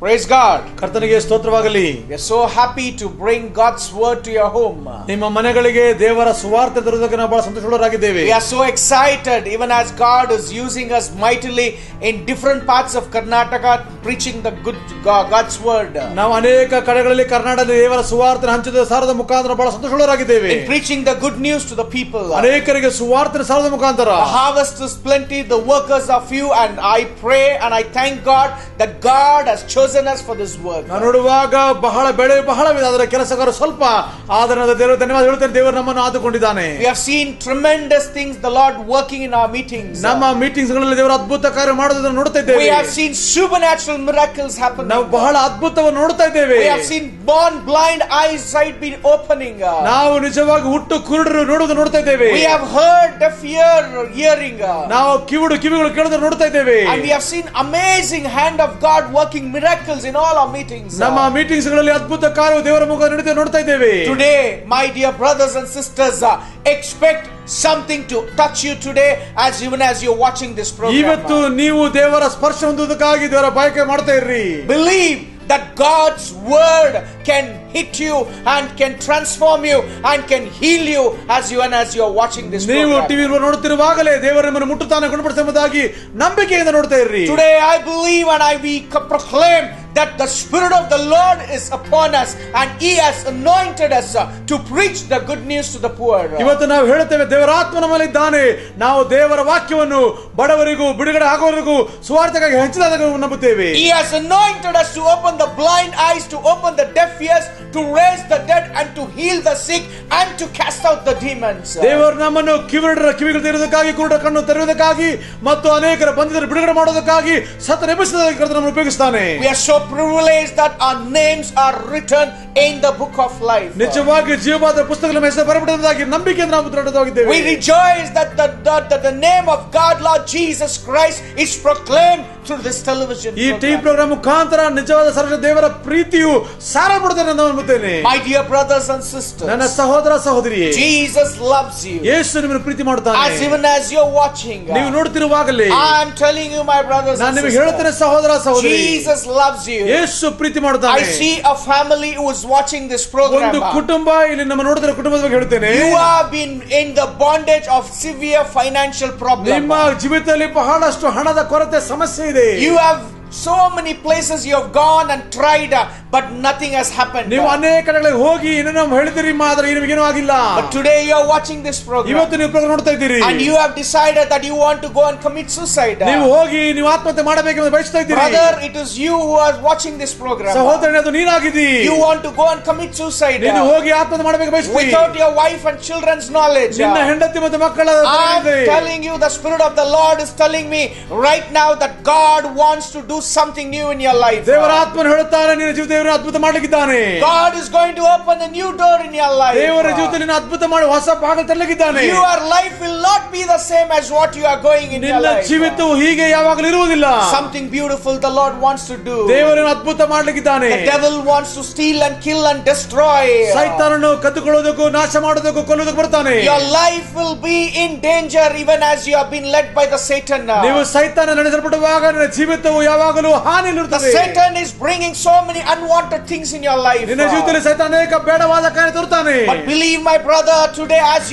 Praise God. ಕರ್ತನಿಗೆ ಸ್ತೋತ್ರವಾಗಲಿ. We are so happy to bring God's word to your home. ನಿಮ್ಮ ಮನೆಗಳಿಗೆ ದೇವರ ಸುವಾರ್ತೆ ತರುವುದಕ್ಕೆ ನಾವು ಬಹಳ ಸಂತೋಷರಾಗಿದ್ದೇವೆ. We are so excited even as God is using us mightily in different parts of Karnataka preaching the good God's word. ನಾವು ಅನೇಕ ಕಡೆಗಳಲ್ಲಿ ಕರ್ನಾಟಕದ ದೇವರ ಸುವಾರ್ತೆ ಹಂಚಿದ ಸಾರದ ಮುಖಾಂತರ ಬಹಳ ಸಂತೋಷರಾಗಿದ್ದೇವೆ. In preaching the good news to the people. ಅನೇಕರಿಗೆ ಸುವಾರ್ತೆ ಸಾರದ ಮುಖಾಂತರ. The harvest is plenty, the workers are few, and I pray and I thank God that God has chosen us for this work. ನಾನು ನೋಡುವಾಗ ಬಹಳ ಬೆಳೆ ಬಹಳವಿದೆ, ಅದರ ಕೆಲಸಗಾರರು ಸ್ವಲ್ಪ. ಆದರೆ ದೇವರು ಧನ್ಯವಾದ ಹೇಳುತ್ತೇನೆ, ದೇವರು ನಮ್ಮನ್ನು ಆದುಕೊಂಡಿದ್ದಾನೆ. We have seen tremendous things the Lord working in our meetings. ನಮ್ಮ ಮೀಟಿಂಗ್ಸ್ ಗಳಲ್ಲಿ ದೇವರು ಅದ್ಭುತ ಕಾರ್ಯ ಮಾಡುವುದನ್ನು ನೋಡ್ತಾ ಇದ್ದೇವೆ. We have seen supernatural miracles happen. ನಾವು ಬಹಳ ಅದ್ಭುತವನ್ನು ನೋಡ್ತಾ ಇದ್ದೇವೆ. We have seen born blind eyes sight be opening. ನಾವು ನಿಜವಾಗಿ ಹುಟ್ಟು ಕುರುಡರು ನೋಡುವುದನ್ನು ನೋಡ್ತಾ ಇದ್ದೇವೆ. We have heard deaf ear hearing. ನಾವು ಕಿವಿಗಳು ಕೇಳುವುದನ್ನು ನೋಡ್ತಾ ಇದ್ದೇವೆ. And we have seen amazing hand of God working miracles in all our meetings. ನಮ್ಮ ಮೀಟಿಂಗ್ಸ್ ಗಳಲ್ಲಿ ಅದ್ಭುತ ಕಾರ್ಯವು ದೇವರ ಮುಖ ನೋಡ್ತಾ ಇದ್ದೇವೆ. Today my dear brothers and sisters, expect something to touch you today even as you're watching this program. ಇವತ್ತು ನೀವು ದೇವರ ಸ್ಪರ್ಶ ಹೊಂದುವುದಕ್ಕಾಗಿ ದೇವರ ಬಯಕೆ ಮಾಡ್ತಾ ಇರ್ರಿ. Believe that God's word can hit you and can transform you and can heal you as you're watching this program. ನೀವು TV ನೋಡುತ್ತಿರುವಾಗಲೇ ದೇವರು ನಿಮ್ಮನ್ನು ಮುಟ್ಟುತ್ತಾನೆ, ಗುಣಪಡಿಸುವುದಾಗಿ ನಂಬಿಕೆಯಿಂದ ನೋಡ್ತಾ ಇರ್ರಿ. Today I believe and we proclaim that the Spirit of the Lord is upon us and He has anointed us to preach the good news to the poor. ಇವತ್ತು ನಾವು ಹೇಳುತ್ತೇವೆ, ದೇವರ ಆತ್ಮ ನಮ್ಮಲ್ಲಿ ಇದ್ದಾನೆ. ನಾವು ದೇವರ ವಾಕ್ಯವನ್ನು ಬಡವರಿಗೂ ಬಿಡುಗಡೆ ಆಗುವವರಿಗೂ ಸುವಾರ್ತೆಗಾಗಿ ಹಂಚಿದಾಗ ನಂಬುತ್ತೇವೆ. He has anointed us to open the blind eyes, to open the deaf ears, to raise the dead and to heal the sick and to cast out the demons. ದೇವರು ನಮ್ಮನ್ನು ಕಿವಿಗಳು ತೆರೆಯುವುದಕ್ಕಾಗಿ, ಕುರುಡರ ಕಣ್ಣು ತೆರೆಯುವುದಕ್ಕಾಗಿ ಮತ್ತು ಅನೇಕರ ಬಂಧಿತರನ್ನು ಬಿಡುಗಡೆ ಮಾಡುವುದಕ್ಕಾಗಿ, ಸತ್ತ ಎಬ್ಬಿಸುವುದಕ್ಕಾಗಿ ಕರ್ತನು ನಮ್ಮನ್ನು ಉಪಯೋಗಿಸುತ್ತಾನೆ. We are so privileged that our names are written in the book of life. ನಿಜವಾಗಿ ಜೀವವಾದ ಪುಸ್ತಕದಲ್ಲಿ ನಮ್ಮ ಹೆಸರು ಬರೆಯಲ್ಪಟ್ಟಿರುವುದಾಗಿ ನಂಬಿಕೆಯಿಂದ ನಾವು ದೃಢವಾಗಿದ್ದೇವೆ. We rejoice that the name of God Lord Jesus Christ is proclaimed through this television ಈ ಟಿವಿ ಪ್ರೋಗ್ರಾಮ್ ಮುಖಾಂತರ ನಿಜವಾದ ಸರ್ವ ದೇವರ ಪ್ರೀತಿಯು ಸಾರಲ್ಪಡುತ್ತದೆ ಎಂದು ನಂಬುತ್ತೇನೆ. My dear brothers and sisters, ನನ್ನ ಸಹೋದರ ಸಹೋದರಿಯೇ, Jesus loves you. ಯೇಸು ನಿಮ್ಮನ್ನು ಪ್ರೀತಿ ಮಾಡುತ್ತಾನೆ. As even as you're watching, ನೀವು ನೋಡುತ್ತಿರುವಾಗಲೇ I am telling you my brothers ನಾನು and ನಿಮಗೆ sisters, ಹೇಳುತ್ತೇನೆ ಸಹೋದರ ಸಹೋದರಿ, Jesus loves you. ಯೇಸು ಪ್ರೀತಿ ಮಾಡುತ್ತಾನೆ. I see a family who is watching this program. ಒಂದು ಕುಟುಂಬ ಇಲ್ಲಿ ನಮ್ಮ ನೋಡುತ್ತಿರುವ ಕುಟುಂಬದ ಬಗ್ಗೆ ಹೇಳುತ್ತೇನೆ. You have been in the bondage of severe financial problem. ನಿಮ್ಮ ಜೀವಿತದಲ್ಲಿ ಬಹಳಷ್ಟು ಹಣದ ಕೊರತೆ ಸಮಸ್ಯೆ ಇದೆ. You have so many places you have gone and tried but nothing has happened. ನೀವು ಅನೇಕ ಕಡೆಗಳಿಗೆ ಹೋಗಿ ಏನೋ ಹೇಳಿದಿರಿ, ಮಾತ್ರ ನಿಮಗೇನೂ ಆಗಿಲ್ಲ. But today you are watching this program. ಇವತ್ತು ನೀವು ಪ್ರೋಗ್ರಾಮ್ ನೋಡ್ತಾ ಇದ್ದೀರಿ. And you have decided that you want to go and commit suicide. ನೀವು ಹೋಗಿ ನೀವು ಆತ್ಮಹತ್ಯೆ ಮಾಡಬೇಕೆಂದು ಬಯಸ್ತಾ ಇದ್ದೀರಿ. Brother, it is you who are watching this program. ಸಹೋದರನೇ, ಅದು ನೀನಾಗಿದ್ದೀ. You want to go and commit suicide. ನೀನು ಹೋಗಿ ಆತ್ಮಹತ್ಯೆ ಮಾಡಬೇಕು ಬಯಸ್ತೀರಿ. Without your wife and children's knowledge. ನಿನ್ನ ಹೆಂಡತಿ ಮತ್ತು ಮಕ್ಕಳ I am telling you, the Spirit of the Lord is telling me right now that God wants to do something new in your life. ದೇವರ ಆತ್ಮನು ಹೇಳುತ್ತಾನೆ, ನಿನ್ನ ಜೀವಿತದಲ್ಲಿ ಅದ್ಭುತ ಮಾಡಲಿಕ್ಕಿದ್ದಾನೆ. God is going to open a new door in your life. ದೇವರ ಜೀವಿತದಲ್ಲಿ ಅದ್ಭುತ ಮಾಡಿ ಹೊಸ ಬಾಗಿಲು ತೆರೆಯಲಿಕ್ಕಿದ್ದಾನೆ. Your life will not be the same as what you are going in your ನಿನ್ನ life. ಜೀವಿತವು ಹೀಗೆ ಯಾವಾಗಲೂ ಇರುವುದಿಲ್ಲ. Something beautiful the Lord wants to do. ದೇವರನ್ನು ಅದ್ಭುತ ಮಾಡಲಿಕ್ಕಿದ್ದಾನೆ. The devil wants to steal and kill and destroy. ಸೈತಾನನು ಕದ್ದುಕೊಳ್ಳುವುದಕ್ಕೂ ನಾಶ ಮಾಡುವುದಕ್ಕೂ ಕೊಲ್ಲುವುದಕ್ಕೂ ಬರ್ತಾನೆ. Your life will be in danger even as you have been led by the Satan. ನೀವು ಸೈತಾನ ನಡೆಸಲ್ಪಡುವಾಗ ನಿನ್ನ ಜೀವಿತವು ಯಾವಾಗಲೂ ಹಾನಿಯಲ್ಲಿರುತ್ತದೆ. Satan is bringing so many unwanted things in your life. ನಿನ್ನ ಜೀವಿತದಲ್ಲಿ ಸೈತಾನ ಅನೇಕ ಬೇಡವಾದ ಕಾರ್ಯ ತರುತ್ತಾನೆ. But believe my brother, today as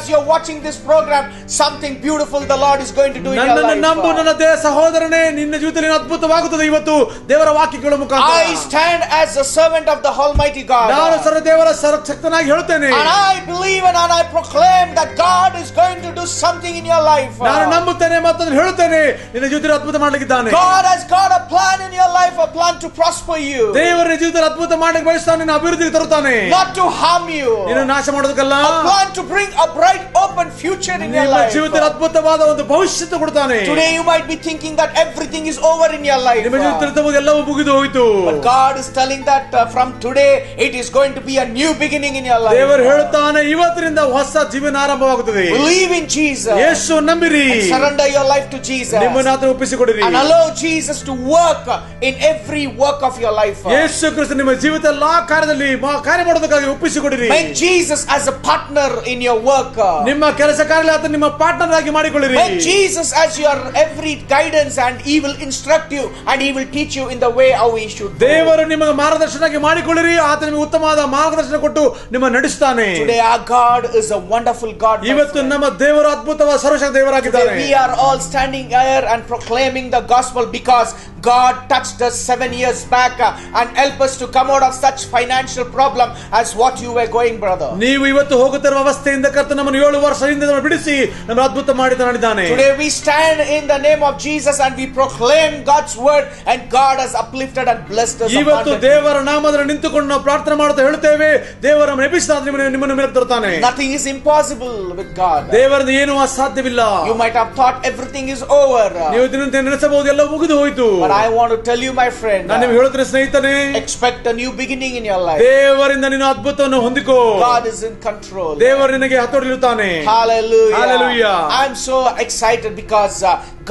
you're watching this program, something beautiful the Lord is going to do in your life. ನಂಬು ನನ್ನ ಸಹೋದರನೇ, ನಿನ್ನ ಜೀವಿತದಲ್ಲಿ ಅದ್ಭುತವಾಗುತ್ತದೆ ಇವತ್ತು ದೇವರ ವಾಕ್ಯಗಳ ಮುಖಾಂತರ. I stand as a servant of the Almighty God. ನಾನು ಸರ್ವದೇವರ ಸರ್ವಶಕ್ತನಾಗಿ ಹೇಳುತ್ತೇನೆ. And I believe and I proclaim that God is going to do something in your life. ನಾನು ನಂಬುತ್ತೇನೆ ಮತ್ತು ಹೇಳುತ್ತೇನೆ, ನಿನ್ನ ಜೀವಿತದಲ್ಲಿ ಅದ್ಭುತ ಮಾಡಲಿಕ್ಕಿದ್ದಾನೆ. God has got a plan in your life, a plan to prosper you. ದೇವರ ಜೀವಿತದಲ್ಲಿ ಅದ್ಭುತ ಮಾಡಲಿಕ್ಕೆ ಬಯಸ್ತಾನೆ, ನಿನ್ನ ಅಭಿವೃದ್ಧಿಗೆ ತರುತ್ತಾನೆ. Not to harm you. ನಿನ್ನ ನಾಶ ಮಾಡೋದಕ್ಕಲ್ಲ. A plan to bring a bright open future in your life. ನಿಮ್ಮ ಜೀವಿತದಲ್ಲಿ ಅದ್ಭುತವಾದ ಒಂದು ಭವಿಷ್ಯத்தை ಕೊಡ್ತಾನೆ. Today you might be thinking that everything is over in your life. ನಿಮ್ಮ ಜೀವಿತದಲ್ಲಿ ಎಲ್ಲವೂ ಮುಗಿದು ಹೋಯಿತು. But God is telling that from today it is going to be a new beginning in your life. ದೇವರು ಹೇಳುತ್ತಾನೆ, ಇವತ್ತಿನಿಂದ ಹೊಸ ಜೀವನ ಆರಂಭವಾಗುತ್ತದೆ. Believe in Jesus. Yesu ನಂಬಿರಿ. Surrender your life to Jesus. ನಿಮ್ಮನ್ನು ಆತನಿಗೆ ಒಪ್ಪಿಸಿಕೊಡಿರಿ. And allow Jesus to work in every work of your life. Yesu Krista ನಿಮ್ಮ ಜೀವಿತ ಎಲ್ಲಾ ಕಾರ್ಯದಲ್ಲಿ ಕಾರ್ಯ ಮಾಡೋದಕ್ಕಾಗಿ ಒಪ್ಪಿಸಿಕೊಡಿರಿ. Make Jesus as a partner in your work. ನಿಮ್ಮ ಕೆಲಸ ಕಾರ್ಯದಲ್ಲಿ ಆತನ ನಿಮ್ಮ ಪಾರ್ಟ್ನರ್ ಆಗಿ ಮಾಡಿಕೊಳ್ಳಿರಿ. Make Jesus as your every guidance, and he will instruct you and he will teach you in the way how he should. ದೇವರು ನಿಮಗೆ ಮಾರ್ಗದರ್ಶನವಾಗಿ ಮಾಡಿಕೊಳ್ಳಿರಿ. ಆತ ನಿಮಗೆ ಉತ್ತಮವಾದ ಮಾರ್ಗದರ್ಶನ ಕೊಟ್ಟು ನಿಮ್ಮ ನಡೆಸುತ್ತಾನೆ. Today our God is a wonderful God. ಇವತ್ತು ನಮ್ಮ ದೇವರು ಅದ್ಭುತವಾದ ಸರ್ವಶಕ್ತ ದೇವರಾಗಿದ್ದಾನೆ. We are all standing here and proclaiming the gospel because God touched us 7 years back and helped us to come out of such financial problem as what you were going, brother. ನೀವು ಇವತ್ತು ಹೋಗುತ್ತಿರುವ ಅವಸ್ಥೆಯಿಂದ ಕರ್ತನು ನಮ್ಮನ್ನು 7 ವರ್ಷ ಹಿಂದೆ ಬಿಡಿಸಿ ನಮ್ಮನ್ನು ಅದ್ಭುತ ಮಾಡಿದ್ದಾನೆ. Today we stand in the name of Jesus and we proclaim God's word, and God has uplifted and blessed us. ಇವತ್ತು ದೇವರ ನಾಮದಲ್ಲಿ ನಿಂತುಕೊಂಡು ನಾವು ಪ್ರಾರ್ಥನೆ ಮಾಡುತ್ತಾ ಹೇಳುತ್ತೇವೆ, ದೇವರು ನಮ್ಮನ್ನು ಎಬ್ಬಿಸಿದ ನಿಮ್ಮನ್ನು ಮೇಲೆ ತರುತ್ತಾನೆ. Nothing is impossible with God. ದೇವರಿಂದ ಏನೂ ಅಸಾಧ್ಯವಿಲ್ಲ. You might have thought everything is over. ನೀವು ದಿನದಿಂದ ನೆನೆಸಬಹುದು ಎಲ್ಲ ಮುಗಿದು ಹೋಯಿತು. But I want to tell you, my friend, ನಾನು ನಿಮಗೆ ಹೇಳುತ್ತೇನೆ ಸ್ನೇಹಿತನೇ, expect a new beginning in your life. ದೇವರಿಂದ ನೀನು ಅದ್ಭುತವನ್ನು ಹೊಂದಿಕೋ. God is in control. ದೇವರು ನಿನಗೆ ಹತೋಟಿಯಲ್ಲಿರುತ್ತಾನೆ. Hallelujah. Hallelujah. I'm so excited because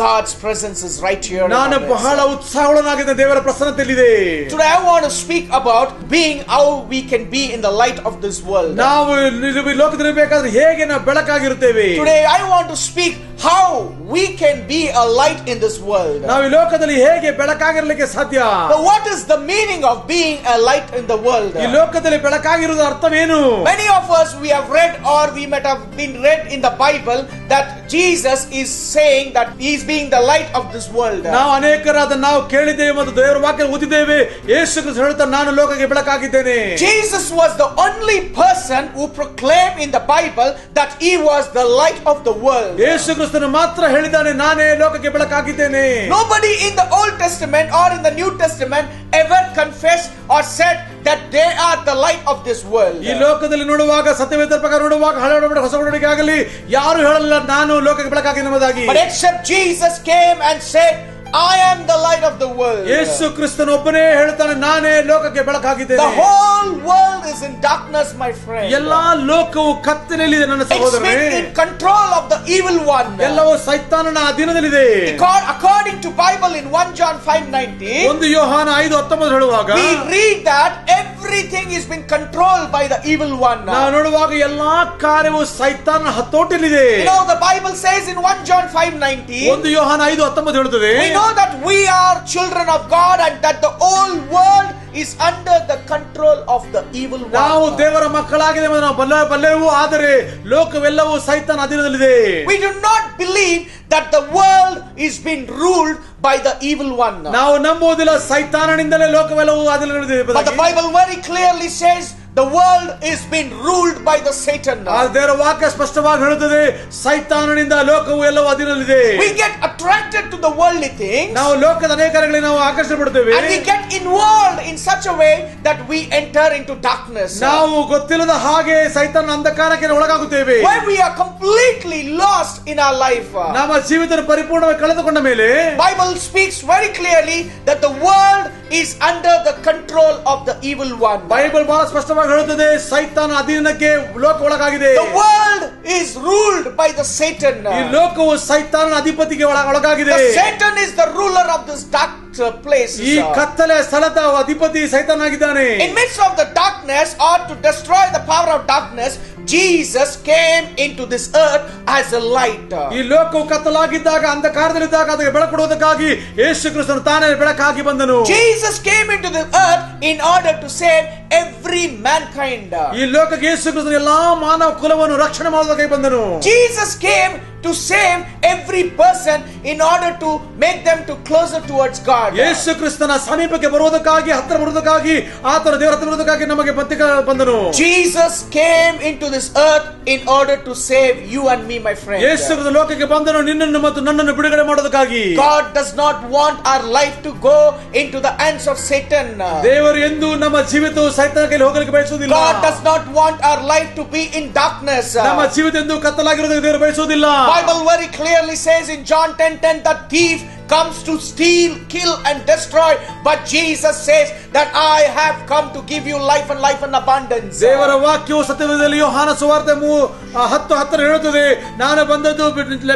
God's presence is right here. ನಾನು ಬಹಳ ಉತ್ಸಾಹಗೊಳ್ಳನಾಗಿದ್ದೇನೆ, ದೇವರ ಪ್ರಸನ್ನತೆಯಲ್ಲಿದೆ. Today I want to speak about being how we can be in the light of this world. ನಾವು ಈ ಲೋಕದಲ್ಲಿ ಬೇಕಾದ್ರೆ ಹೇಗೆ ನಾವು ಬೆಳಕಾಗಿರುತ್ತೇವೆ. Today I want to speak how we can be a light in this world. ನಾವು ಈ ಲೋಕದಲ್ಲಿ ಹೇಗೆ ಬೆಳಕಾಗಿರಲಿಕ್ಕೆ ಸಾಧ್ಯ. But what is the meaning of being a light in the world? ಈ ಲೋಕದಲ್ಲಿ ಬೆಳಕಾಗಿರುವುದರ ಅರ್ಥವೇನು? Many of us we have read, or we might have been read in the Bible, that Jesus is saying that he is being the light of this world. ನಾವು ಅನೇಕರಾದ ನಾವು ಕೇಳಿದ್ದೇವೆ ಮತ್ತು ದೇವರ ವಾಕ್ಯ ಓದಿದ್ದೇವೆ. ಯೇಸು ಕ್ರಿಸ್ತ ಹೇಳುತ್ತಾರೆ, ನಾನು ಲೋಕಕ್ಕೆ ಬೆಳಕಾಗಿದ್ದೇನೆ. Jesus was the only person who proclaimed in the Bible that he was the light of the world. ಯೇಸು ಕ್ರಿಸ್ತನು ಮಾತ್ರ ಹೇಳಿದ್ದಾನೆ, ನಾನೇ ಲೋಕಕ್ಕೆ ಬೆಳಕಾಗಿದ್ದೇನೆ. Nobody in the Old Testament or in the New Testament ever confessed or said that they are the light of this world. ಈ ಲೋಕದಲ್ಲಿ ನೋಡುವಾಗ, ಸತ್ಯವೇದರ ಪ್ರಕಾರ ನೋಡುವಾಗ, ಹಳೆ ಒಡಂಬಡಿಕೆ ಹೊಸ ಒಡಂಬಡಿಕೆ ಆಗಲಿ ಯಾರು ಹೇಳಲಿಲ್ಲ ನಾನು ಲೋಕಕ್ಕೆ ಬೆಳಕಾಗಿ ಎಂಬುದಾಗಿ. But except Jesus came and said, I am the light of the world. ಯೇಸು ಕ್ರಿಸ್ತನು ಒಬ್ಬನೇ ಹೇಳ್ತಾನೆ, ನಾನೇ ಲೋಕಕ್ಕೆ ಬೆಳಕಾಗಿದ್ದೇನೆ. The whole world is in darkness, my friend. ಎಲ್ಲಾ ಲೋಕವು ಕತ್ತಲೆಯಲ್ಲಿದೆ ನನ್ನ ಸಹೋದರನೇ. It's been in control of the evil one. ಎಲ್ಲವೂ ಸೈತಾನನ ಅಧೀನದಲ್ಲಿದೆ. According to Bible in 1 John 5:19, 1 ಯೋಹಾನ 5:19 ಹೇಳುವಾಗ we read that everything is been controlled by the evil one. ನಾವು ನೋಡುವಾಗ ಎಲ್ಲಾ ಕಾರ್ಯವು ಸೈತಾನನ ಹತೋಟಿಯಲ್ಲಿದೆ. You know, the Bible says in 1 John 5:19, 1 ಯೋಹಾನ 5:19 ಹೇಳುತ್ತದೆ, we know that we are children of God and that the whole world is under the control of the evil one. ನಾವು ದೇವರ ಮಕ್ಕಳಾಗಿದೆ ಎಂದು ನಾವು ಬಲ್ಲೆವು, ಆದರೆ ಲೋಕವೆಲ್ಲವೂ ಸೈತಾನ ಅಧೀನದಲ್ಲಿದೆ. We do not believe that the world is being ruled by the evil one. ನಾವು ನಂಬುವುದಿಲ್ಲ ಸೈತಾನನಿಂದಲೇ ಲೋಕವೆಲ್ಲವೂ ಅಧೀನದಲ್ಲಿದೆ. But the Bible very clearly says the world is being ruled by the Satan. ದೇವರ ವಾಕ್ಯ ಸ್ಪಷ್ಟವಾಗಿ ಹೇಳುತ್ತದೆ, ಸೈತಾನನಿಂದ ಲೋಕವು ಎಲ್ಲವೂ ಅಧೀನದಲ್ಲಿದೆ. We get attracted to the worldly things. ನಾವು ಲೋಕದ ಅನೇಕ ಕಾರ್ಯಗಳಿಗೆ ನಾವು ಆಕರ್ಷಿಸಲ್ಪಡುತ್ತೇವೆ. And we get involved in such a way that we enter into darkness. ನಾವು ಗೊತ್ತಿಲ್ಲದ ಹಾಗೆ ಸೈತಾನನ ಅಂಧಕಾರಕ್ಕೆ ಒಳಗಾಗುತ್ತೇವೆ. When we are completely lost in our life. ನಮ್ಮ ಜೀವಿತ ಪರಿಪೂರ್ಣವಾಗಿ ಕಳೆದುಕೊಂಡ ಮೇಲೆ Bible speaks very clearly that the world is under the control of the evil one. Bible ಬಹಳ ಸ್ಪಷ್ಟವಾಗಿ ಹೇಳುತ್ತದೆ, ಸೈತಾನ ಅಧೀನಕ್ಕೆ ಲೋಕ ಒಳಗಾಗಿದೆ. The world is ruled by the Satan. ಈ ಲೋಕವು ಸೈತಾನನ ಅಧಿಪತಿಗೆ ಒಳಗಾಗಿದೆ. The Satan is the ruler of this dark place. ಈ ಕತ್ತಲೆ ಸ್ಥಳದ ಅಧಿಪತಿ ಸೈತಾನಾಗಿದ್ದಾನೆ. In midst of the darkness, or to destroy the power of darkness, Jesus came into this earth as a light. ಈ ಲೋಕವು ಕತ್ತಲಾಗಿದ್ದಾಗ, ಅಂಧಕಾರದಲ್ಲಿದ್ದಾಗ ಅದಕ್ಕೆ ಬೆಳಕು ಕೊಡುವುದಕ್ಕಾಗಿ ಯೇಸು ಕ್ರಿಸ್ತನು ತಾನೇ ಬೆಳಕಾಗಿ ಬಂದನು. Jesus came into the earth in order to save every mankind. ಈ ಲೋಕಕ್ಕೆ ಯೇಸು ಕ್ರಿಸ್ತನು ಎಲ್ಲಾ ಮಾನವ ಕುಲವನ್ನು ರಕ್ಷಣೆ ಮಾಡುವುದಕ್ಕಾಗಿ ಬಂದನು. Jesus came to save every person in order to make them to closer towards God. ಯೇಸು ಕ್ರಿಸ್ತನ ಸಮೀಪಕ್ಕೆ ಬರುವುದಕ್ಕಾಗಿ, ಹತ್ತಿರ ಬರುವುದಕ್ಕಾಗಿ, ಆತನ ದೇವರ ಹತ್ತಿರ ಬರುವುದಕ್ಕಾಗಿ ನಮಗೆ ಬಂದನು. Jesus came into this earth in order to save you and me, my friend. ಯೇಸು ಕ್ರಿಸ್ತನು ಲೋಕಕ್ಕೆ ಬಂದನು ನಿನ್ನನ್ನು ಮತ್ತು ನನ್ನನ್ನು ಬಿಡುಗಡೆ ಮಾಡೋದಕ್ಕಾಗಿ. God does not want our life to go into the hands of Satan. ದೇವರು ಎಂದು ನಮ್ಮ ಜೀವಿತವು ಸೈತಾನನ ಕೈಯಲ್ಲಿ ಹೋಗಲಿಕ್ಕೆ ಬಯಸುವುದಿಲ್ಲ. God does not want our life to be in darkness. ನಮ್ಮ ಜೀವಿತ ಎಂದು ಕತ್ತಲಾಗಿರುವುದಕ್ಕೆ ದೇವರು ಬಯಸುವುದಿಲ್ಲ. Bible very clearly says in John 10:10, the thief comes to steal, kill and destroy, but Jesus says that I have come to give you life and life in abundance. ದೇವರ ವಾಕ್ಯವು ಸತ್ಯವೇದದಲ್ಲಿ ಯೋಹಾನ ಸುವಾರ್ತೆ 10:10 ಹೇಳುತ್ತದೆ, ನಾನು ಬಂದದ್ದು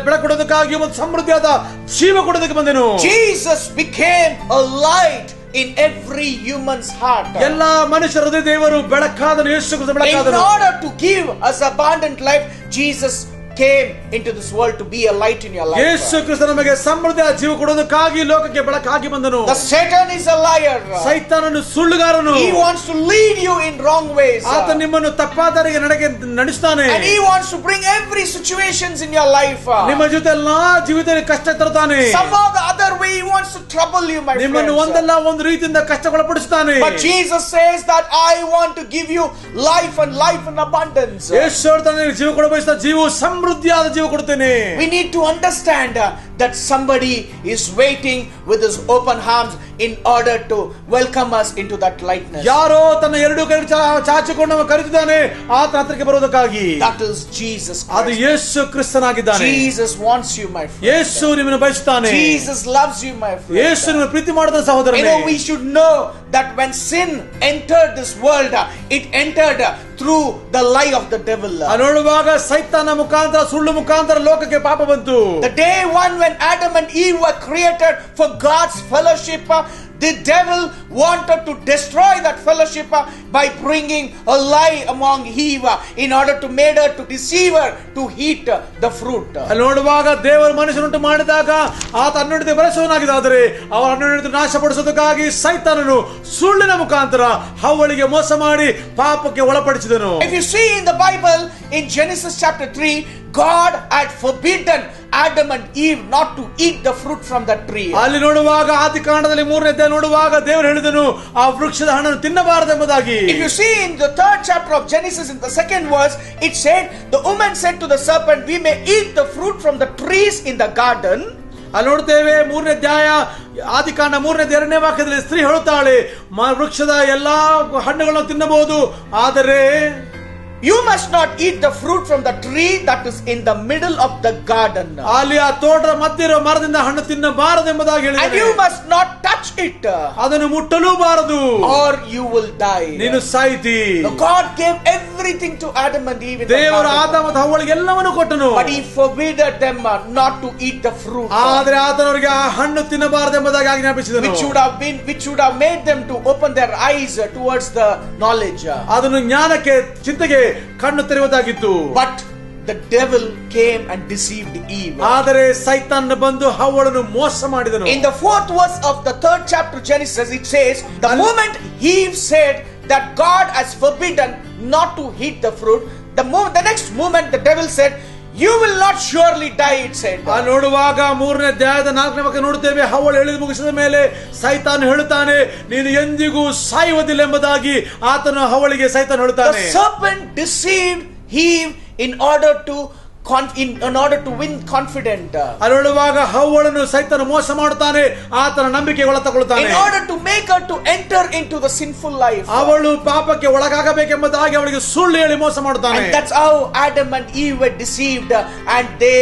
ಬೆಳಕೊಡೋದಕ್ಕಾಗಿ ಮತ್ತು ಸಮೃದ್ಧಿಯಾದ ಜೀವ ಕೊಡೋದಕ್ಕೆ ಬಂದೆನು. Jesus became a light in every human's heart. ಎಲ್ಲಾ ಮನುಷ್ಯರ ಹೃದಯ ದೇವರು ಬೆಳಕಾದನು, Yesu Krista ಬೆಳಕಾದನು. In order to give us abundant life, Jesus came into this world to be a light in your life. Yesu Krista ನಮಗೆ ಸಮೃದ್ಧಿಯ ಜೀವ ಕೊಡೋದಕ್ಕಾಗಿ ಲೋಕಕ್ಕೆ ಬೆಳಕಾಗಿ ಬಂದನು. The Satan is a liar. ಸೈತಾನನು ಸುಳ್ಳುಗಾರನು. He wants to lead you in wrong ways. ಆತ ನಿಮ್ಮನ್ನು ತಪ್ಪಾದ ದಾರಿಗೆ ನಡೆಸ್ತಾನೆ. And he wants to bring every situations in your life. ನಿಮ್ಮ ಜೊತೆ ಎಲ್ಲಾ ಜೀವಿತದಲ್ಲಿ ಕಷ್ಟ ತರುತ್ತಾನೆ. Somehow the other way he wants to trouble you, my friends. ನಿಮ್ಮನ್ನು ಒಂದಲ್ಲ ಒಂದು ರೀತಿಯಿಂದ ಕಷ್ಟಗೊಳಪಡಿಸುತ್ತಾನೆ. But Jesus says that I want to give you life and life in abundance. ಯೇಸು ಹೇಳ್ತಾನೆ, ಜೀವ ಕೊಡಬಯಸಿದ ಜೀವ ಸಮೃದ್ಧಿಯಾದ ಜೀವ ಕೊಡುತ್ತೇನೆ. We need to understand that somebody is waiting with his open arms in order to welcome us into that lightness. ಯಾರೋ ತನ್ನ ಎರಡು ಕೈ ಚಾಚಿಕೊಂಡು ನಮ್ಮನ್ನು ಕರೆದಿದ್ದಾನೆ ಆತನ ಹತ್ತಿರಕ್ಕೆ ಬರುವುದಕ್ಕಾಗಿ. That is Jesus Christ. ಅದು ಯೇಸು ಕ್ರಿಸ್ತನಾಗಿದ್ದಾನೆ. Jesus wants you, my friend. ಯೇಸು ನಿಮ್ಮನ್ನು ಬಯಸುತ್ತಾನೆ. Jesus loves you, my friend. ಯೇಸು ನಿಮ್ಮನ್ನು ಪ್ರೀತಿ ಮಾಡಿದ ಸಹೋದರನೇ. You know, we should know that when sin entered this world, it entered through the lie of the devil. ನೋಡುವಾಗ ಸೈತಾನ ಮುಖಾಂತರ, ಸುಳ್ಳು ಮುಖಾಂತರ ಲೋಕಕ್ಕೆ ಪಾಪ ಬಂತು. The day one when Adam and Eve were created for God's fellowship, the devil wanted to destroy that fellowship by bringing a lie among Eve in order to make her, to deceive her, to eat the fruit. ನೋಡುವಾಗ ದೇವರು ಮನುಷ್ಯನುಂಟು ಮಾಡಿದಾಗ ಆತ ಅನ್ಯೋನ್ಯತೆ ಬೆಳೆಸುವನಾಗಿದ್ದಾದರೆ ಅವರ ಅನ್ಯೋನ್ಯತೆ ನಾಶಪಡಿಸೋದಕ್ಕಾಗಿ ಸೈತಾನನು ಸುಳ್ಳಿನ ಮುಖಾಂತರ ಹವ್ವಳಿಗೆ ಮೋಸ ಮಾಡಿ ಪಾಪಕ್ಕೆ ಒಳಪಡಿಸಿದನು. If you see in the Bible in Genesis chapter 3, God had forbidden Adam and Eve not to eat the fruit from that tree. ಅಲ್ಲಿ ನೋಡುವಾಗ ಆದಿಕಾಂಡದಲ್ಲಿ 3ನೇ ಅಧ್ಯಾಯ ನೋಡುವಾಗ ದೇವರು ಹೇಳಿದನು ಆ ವೃಕ್ಷದ ಹಣ್ಣನ್ನು ತಿನ್ನಬಾರದೆಂಬುದಾಗಿ. If you see in the 3rd chapter of Genesis in the 2nd verse, it said, the woman said to the serpent, we may eat the fruit from the trees in the garden. ಅಲ್ಲಿ ನೋಡ್ತೇವೆ 3ನೇ ಅಧ್ಯಾಯ ಆದಿಕಾಂಡ 3ನೇ 2ನೇ ವಾಕ್ಯದಲ್ಲಿ ಸ್ತ್ರೀ ಹೇಳುತ್ತಾಳೆ, ವೃಕ್ಷದ ಎಲ್ಲಾ ಹಣ್ಣುಗಳನ್ನು ತಿನ್ನಬಹುದು, ಆದರೆ you must not eat the fruit from the tree that is in the middle of the garden. ಅಲ್ಲಿ ಆ ತೋಟದ ಮಧ್ಯೆ ಇರುವ ಮರದಿಂದ ಹಣ್ಣು ತಿನ್ನಬಾರದೆಂಬುದಾಗಿ ಹೇಳಿದ್ದಾನೆ. And you must not touch it. ಅದನ್ನು ಮುಟ್ಟಲೂಬಾರದು, or you will die. ನೀನು ಸಾಯ್ತಿ. God gave everything to Adam and Eve in the ದೇವರು garden. ಆದಾಮ ಮತ್ತು ಹವ್ವಳಿಗೆ ಎಲ್ಲವನ್ನೂ ಕೊಟ್ಟನು. But he forbade them not to eat the fruit. ಆದರೆ ಆತನವರಿಗೆ ಆ ಹಣ್ಣು ತಿನ್ನಬಾರದೆಂಬುದಾಗಿ ಆಜ್ಞಾಪಿಸಿದನು. which would have made them to open their eyes towards the knowledge. ಅದನ್ನು ಜ್ಞಾನಕ್ಕೆ, ಚಿಂತೆಗೆ ಕಣ್ಣು ತೆರೆಯುವುದಾಗಿತ್ತು. But the devil came and deceived Eve. ಆದರೆ ಸೈತಾನ ಬಂದು ಹವ್ವಳನ್ನು ಮೋಸ ಮಾಡಿದನು. In the 4th verse of the 3rd chapter Genesis, it says, the moment Eve said that God has forbidden not to eat the fruit, the next moment the devil said, you will not surely die, it said. ನೋಡುವಾಗ 3ನೇ ಅಧ್ಯಾಯದ 4ನೇ ವಾಕ್ಯ ನೋಡುತ್ತೇವೆ, ಹವ್ವಳು ಹೇಳಿದ ಮುಗಿಸಿದ ಮೇಲೆ ಸೈತಾನ ಹೇಳುತ್ತಾನೆ, ನೀನು ಎಂದಿಗೂ ಸಾಯುವುದಿಲ್ಲ ಎಂಬುದಾಗಿ ಆತನು ಹವ್ವಳಿಗೆ ಸೈತಾನ ಹೇಳುತ್ತಾನೆ. The serpent deceived Eve in order to win confidence. ನೋಡುವಾಗ ಹವ್ವಳನ್ನು ಸೈತಾನ ಮೋಸ ಮಾಡುತ್ತಾನೆ, ಆತನ ನಂಬಿಕೆ ಒಳತಗೊಳ್ಳುತ್ತಾನೆ. In order to make her to enter into the sinful life. ಅವಳು ಪಾಪಕ್ಕೆ ಒಳಗಾಗಬೇಕೆಂಬುದಾಗಿ ಅವಳಿಗೆ ಸುಳ್ಳು ಹೇಳಿ ಮೋಸ ಮಾಡುತ್ತಾನೆ. And that's how Adam and Eve were deceived, and they,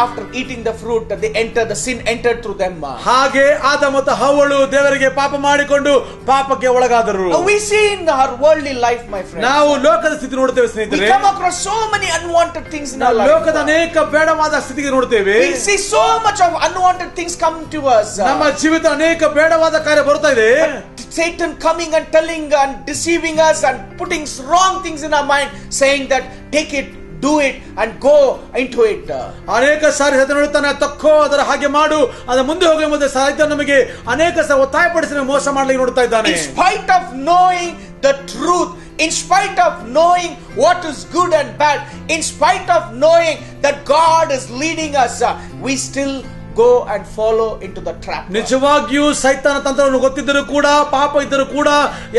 after eating the fruit, the sin entered through them. ಹಾಗೆ ಆದ ಮತ್ತು ಹವ್ವಳು ದೇವರಿಗೆ ಪಾಪ ಮಾಡಿಕೊಂಡು ಪಾಪಕ್ಕೆ ಒಳಗಾದರು. Now we see in our worldly life, my friends, ನಾವು ಲೋಕದ ಸ್ಥಿತಿ ನೋಡ್ತೇವೆ ಸ್ನೇಹಿತರೆ. we come across so many unwanted things in our life. ಲೋಕದ ಅನೇಕ ಬೇಡವಾದ ಸ್ಥಿತಿಗೆ ನೋಡ್ತೇವೆ. We see so much of unwanted things come to us. ನಮ್ಮ ಜೀವಿತ ಅನೇಕ ಬೇಡವಾದ ಕಾರ್ಯ ಬರ್ತಾ ಇದೆ. Satan coming and telling and deceiving us and putting wrong things in our mind, saying that take it, do it and go into it. ಅನೇಕ ಸಾರಿ ಸೈತಾನ ಹೇಳುತ್ತಾನೆ, ತಕ್ಕೋ ಅದರ ಹಾಗೆ ಮಾಡು, ಅದರ ಮುಂದೆ ಹೋಗುವ ಮುಂದೆ ಸೈತಾನ ನಮಗೆ ಅನೇಕ ಸಾರಿ ಒತ್ತಾಯಪಡಿಸಿ ಮೋಸ ಮಾಡಲಿಕ್ಕೆ ನೋಡ್ತಾ ಇದ್ದಾನೆ. In spite of knowing the truth, in spite of knowing what is good and bad, in spite of knowing that God is leading us, we still go and follow into the trap. ನಿಜವಾಗಿಯೂ ಸೈತಾನ ತಂತ್ರವನ್ನು ಗೊತ್ತಿದ್ದರೂ ಕೂಡ, ಪಾಪ ಇದ್ದರೂ ಕೂಡ,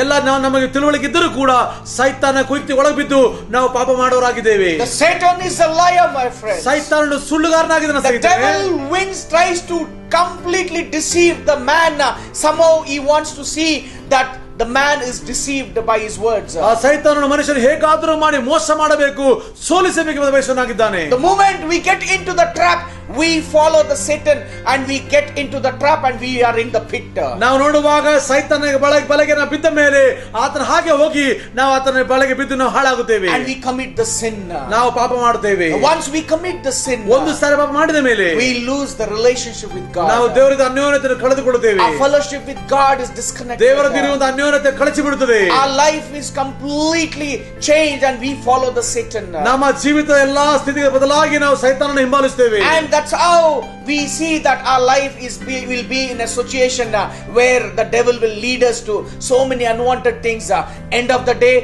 ಎಲ್ಲ ನಮಗೆ ತಿಳುವಳಿಕೆ ಇದ್ದರೂ ಕೂಡ ಸೈತಾನ ಕುಯುಕ್ತಿ ಒಳಗೆ ಬಿದ್ದು ನಾವು ಪಾಪ ಮಾಡೋರಾಗಿದ್ದೇವೆ. The Satan is a liar, my friend. ಸೈತಾನನು ಸುಳ್ಳುಗಾರನಾಗಿದ್ದಾನೆ. The devil tries to completely deceive the man. Somehow he wants to see that the man is deceived by his words. ಆ ಸೈತಾನನು ಮನುಷ್ಯನು ಹೇಗಾದರೂ ಮಾಡಿ ಮೋಸ ಮಾಡಬೇಕು, ಸೋಲಿಸಬೇಕು ಬಯಸುವನಾಗಿದ್ದಾನೆ. The moment we get into the trap, we follow the Satan and we get into the trap and we are in the pit. ನಾವು ನೋಡುವಾಗ ಸೈತಾನನ ಬಲೆಗೆ ನಾವು ಬಿದ್ದ ಮೇಲೆ ಆತನ ಹಾಗೆ ಹೋಗಿ ನಾವು ಆತನ ಬಲೆಗೆ ಬಿದ್ದು ನಾವು ಹಾಳಾಗುತ್ತೇವೆ. And we commit the sin. ನಾವು ಪಾಪ ಮಾಡುತ್ತೇವೆ. Once we commit the sin, ಒಂದು ಸಾರಿ ಪಾಪ ಮಾಡಿದ ಮೇಲೆ we lose the relationship with God. ನಾವು ದೇವರಿಂದ ಅನ್ಯೋನ್ಯತೆಯನ್ನು ಕಳೆದುಕೊಳ್ಳುತ್ತೇವೆ. Our fellowship with God is disconnected. ದೇವರೊಂದಿಗಿರುವಂತಹ ಅನ್ಯೋನ್ಯತೆ ಕಳಚಿ ಬಿಡುತ್ತದೆ. Our life is completely changed and we follow the Satan. ನಮ್ಮ ಜೀವಿತದ ಎಲ್ಲಾ ಸ್ಥಿತಿಗೆ ಬದಲಾಗಿ ನಾವು ಸೈತಾನನ ಹಿಂಬಾಲಿಸುತ್ತೇವೆ. And that's how we see that our life will be in a situation where the devil will lead us to so many unwanted things. End of the day,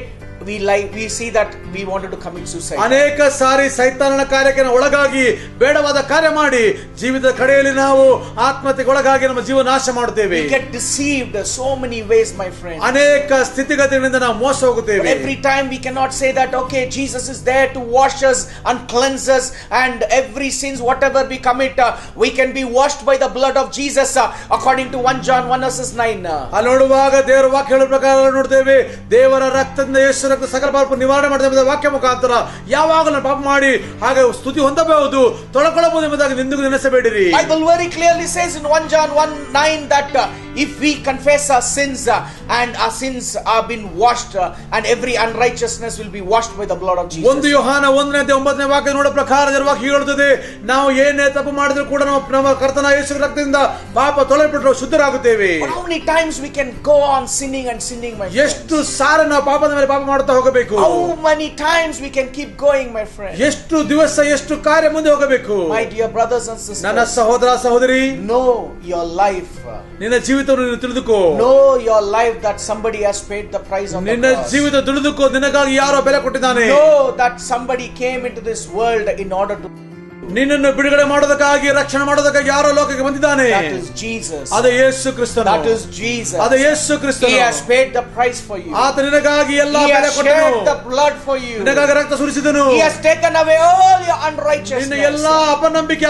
we see that we wanted to commit suicide. ಅನೇಕ ಸಾರಿ ಸೈತಾನನ ಕಾರ್ಯಕ್ಕೆ ಒಳಗಾಗಿ ಬೇಡವಾದ ಕಾರ್ಯ ಮಾಡಿ ಜೀವಿತದ ಕಡೆಯಲ್ಲಿ ನಾವು ಆತ್ಮಹತ್ಯೆಗೆ ಒಳಗಾಗಿ ನಮ್ಮ ಜೀವ ನಾಶ ಮಾಡುತ್ತೇವೆ. We get deceived so many ways, my friend. ಅನೇಕ ಸ್ಥಿತಿಗತಿಗಳಿಂದ ನಾವು ಮೋಸ ಹೋಗುತ್ತೇವೆ. Every time we cannot say that okay, Jesus is there to wash us and cleanse us, and every sins whatever we commit, we can be washed by the blood of Jesus, according to 1 John 1:9. ಅಲ್ಲಿ ನೋಡುವಾಗ ದೇವರ ವಾಕ್ಯ ಹೇಳುವ ಪ್ರಕಾರ ನೋಡ್ತೇವೆ, ದೇವರ ರಕ್ತದಿಂದ ಯೇಸು ರಕ್ತ ಸಕಲ ಪಾಪ ನಿವಾರಣೆ ಮಾಡುತ್ತದೆ ವಾಕ್ಯ ಮುಖಾಂತರ ಯಾವಾಗಲೂ ಪಾಪ ಮಾಡಿ ಹಾಗೆ ಸ್ತುತಿ ಹೊಂದಬಹುದು, ತೊಳಕೊಳ್ಳಬಹುದು ಎಂಬುದಾಗಿ ನಿಂದಿಗೂ ನೆನೆಸಬೇಡಿರಿ. Bible very clearly says in 1 John 1:9 that if we confess our sins and our sins are been washed, and every unrighteousness will be washed by the blood of Jesus. 1 ಯೋಹಾನ 1:9 ವಾಕ್ಯ ನೋಡೋ ಪ್ರಕಾರ ದೇವರ ವಾಕ್ಯ ಹೇಳುತ್ತದೆ, ನಾವು ಏನೇ ತಪ್ಪು ಮಾಡಿದ್ರು ಕೂಡ ನಮ್ಮ ಕರ್ತನ ಯೇಸು ರಕ್ತದಿಂದ ಪಾಪ ತೊಳೆಯಲ್ಪಟ್ಟು ಶುದ್ಧರಾಗುತ್ತೇವೆ. But how many times we can go on sinning and sinning, my friend? ಎಷ್ಟು ಸಾರಿ ನಾವು ಪಾಪದ ಮೇಲೆ ಪಾಪ ಮಾಡುತ್ತಾ ಹೋಗಬೇಕು? How many times we can keep going, my friend? ಎಷ್ಟು ದಿವಸ ಎಷ್ಟು ಕಾರ್ಯ ಮುಂದೆ ಹೋಗಬೇಕು? My dear brothers and sisters, ನನ್ನ ಸಹೋದರ ಸಹೋದರಿ, know your life. ನಿನ್ನ ಜೀವಿತವನ್ನು ತಿಳಿದುಕೋ. Know your life that somebody has paid the price of the ನಿನ್ನ cross. ಜೀವಿತ ತಿಳಿದುಕೋ, ನಿನಗಾಗಿ ಯಾರೋ ಬೆಲೆ ಕೊಟ್ಟಿದ್ದಾನೆ. Know that somebody came into this world in order to ನಿನ್ನನ್ನು ಬಿಡುಗಡೆ ಮಾಡೋದಕ್ಕಾಗಿ ರಕ್ಷಣೆ ಮಾಡೋದಕ್ಕಾಗಿ ಯಾರೋ ಲೋಕಕ್ಕೆ ಬಂದಿದ್ದಾನೆ. That is Jesus. ಅದು ಯೇಸು ಕ್ರಿಸ್ತನು. That is Jesus. ಅದು ಯೇಸು ಕ್ರಿಸ್ತನು. He has paid the price for you. ಆತ ನಿನಗಾಗಿ ಎಲ್ಲ He ಬೆಲೆ has ಕೊಟ್ಟನು. shed the blood for you. ನಿನಗಾಗಿ ರಕ್ತ ಸುರಿಸಿದನು. He has taken away all your unrighteousness. ನಿನ್ನ ಎಲ್ಲಾ ಅಪನಂಬಿಕೆ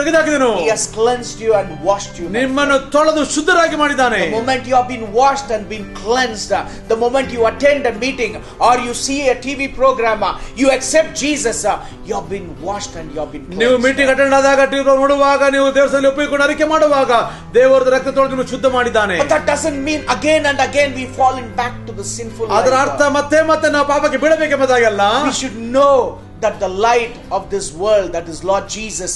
ತೆಗೆದುಹಾಕಿದನು. He has cleansed you and washed you. ನಿಮ್ಮನ್ನು ತೊಳೆದು ಶುದ್ಧರಾಗಿ ಮಾಡಿದ್ದಾನೆ. The moment you have been washed and been cleansed, the moment you attend a meeting or you see a TV program, you accept Jesus, you have been washed and you have been cleansed. ನೀವು meeting attend ಆದಾಗ TV ನೋಡುವಾಗ ನೀವು ದೇವಸ್ಥಾನದಲ್ಲಿ ಒಪ್ಪಿಕೊಂಡು ಅರಿಕೆ ಮಾಡುವಾಗ ದೇವರ ರಕ್ತ ತೊಳೆದು ನಿಮ್ಮನ್ನು ಶುದ್ಧ ಮಾಡಿದ್ದಾನೆ. But that doesn't mean again and again we fall back to the sinful life. ಅದರ ಅರ್ಥ ಮತ್ತೆ ಮತ್ತೆ ನಾವು ಪಾಪಕ್ಕೆ ಬೀಳಬೇಕೆಂಬುದಾಗಲ್ಲ. We should know that the light of this world, that is Lord Jesus,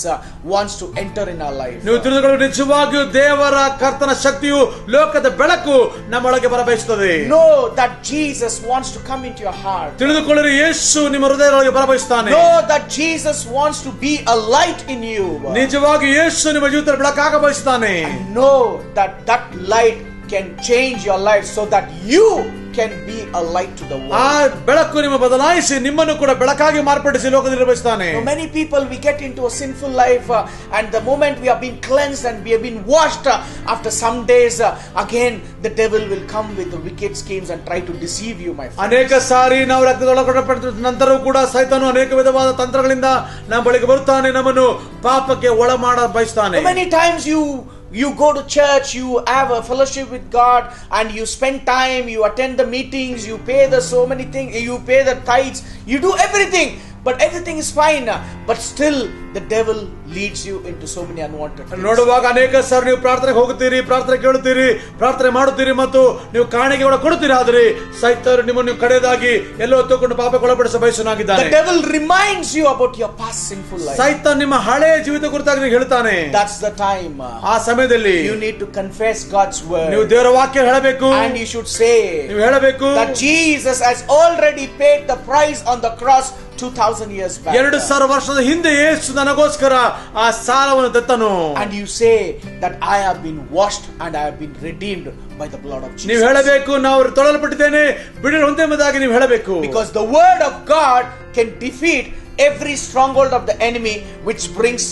wants to enter in our life. ನೀವು ತಿಳಿದುಕೊಳ್ಳಲು ನಿಜವಾಗಿಯೂ ದೇವರ ಕರ್ತನ ಶಕ್ತಿಯು ಲೋಕದ ಬೆಳಕು ನಮ್ಮೊಳಗೆ ಬರಬಯಸುತ್ತದೆ. Know that Jesus wants to come into your heart. ತಿಳಿದುಕೊಳ್ಳಿರಿ, ಯೇಸು ನಿಮ್ಮ ಹೃದಯದೊಳಗೆ ಬರಬಯಸುತ್ತಾನೆ. Know that Jesus wants to be a light in you. ನಿಜವಾಗಿ ಯೇಸು ನಿಮ್ಮ ಜೀವಿತದಲ್ಲಿ ಬೆಳಕಾಗ ಬಯಸುತ್ತಾನೆ. Know that that light can change your life so that you can be a light to the world. ಆ ಬೆಳಕು ನಿಮ್ಮ ಬದಲಾಯಿಸಿ ನಿಮ್ಮನ್ನು ಕೂಡ ಬೆಳಕಾಗಿ ಮಾರ್ಪಡಿಸಿ ಲೋಕದಲ್ಲಿ ಬಯಸುತ್ತಾನೆ. So many people, we get into a sinful life, and the moment we have been cleansed and we have been washed, after some days again the devil will come with the wicked schemes and try to deceive you, my friend. ಅನೇಕ ಸಾರಿ ನಾವು ರಕ್ತದೊಳಗಡೆ ನಂತರವೂ ಕೂಡ ಸೈತಾನನು ಅನೇಕ ವಿಧವಾದ ತಂತ್ರಗಳಿಂದ ನಮ್ಮ ಬಳಿಗೆ ಬರುತ್ತಾನೆ, ನಮ್ಮನ್ನು ಪಾಪಕ್ಕೆ ಒಳ ಮಾಡ ಬಯಸುತ್ತಾನೆ. Many times you go to church, you have a fellowship with God, and you spend time, you attend the meetings, you pay the so many things, you pay the tithes, you do everything, but everything is fine, but still the devil leads you into so many unwanted things. ನೋಡುವಾಗ ಅನೇಕ ಸಾರಿ ನೀವು ಪ್ರಾರ್ಥನೆಗೆ ಹೋಗುತ್ತೀರಿ, ಪ್ರಾರ್ಥನೆ ಕೇಳುತ್ತೀರಿ, ಪ್ರಾರ್ಥನೆ ಮಾಡುತ್ತೀರಿ ಮತ್ತು ನೀವು ಕಾಣಿಕೆ ಕೂಡ ಕೊಡುತ್ತೀರಿ, ಆದರೆ ಸೈತಾನನು ನಿಮ್ಮನ್ನು ಕಡೆಯದಾಗಿ ಎಲ್ಲೋ ತಗೊಂಡು ಪಾಪಕ್ಕೆ ಒಳಪಡಿಸ ಬಯಸುವನಾಗಿದ್ದಾನೆ. The devil reminds you about your past sinful life. ಸೈತಾನ ನಿಮ್ಮ ಹಳೆಯ ಜೀವಿತ ಕುರಿತಾಗಿ ನಿಮಗೆ ಹೇಳ್ತಾನೆ. That's the time. ಆ ಸಮಯದಲ್ಲಿ you need to confess God's word. ನೀವು ದೇವರ ವಾಕ್ಯ ಹೇಳಬೇಕು. And you should say ನೀವು ಹೇಳಬೇಕು that Jesus has already paid the price on the cross 2000 years back. 2000 ವರ್ಷದ ಹಿಂದೆ ಯೇಸು ನನಗೋಸ್ಕರ ಆ ಸಾಲವನ್ನು ತೆತ್ತನು. And you say that I have been washed and I have been redeemed by the blood of Jesus. ನೀವು ಹೇಳಬೇಕು, ನಾವು ತೊಳೆಯಲ್ಪಟ್ಟಿದ್ದೇನೆ, ಬಿಡುಗಡೆ ಹೊಂದೆಂಬುದಾಗಿ ನೀವು ಹೇಳಬೇಕು. Because the word of God can defeat every stronghold of the enemy, which brings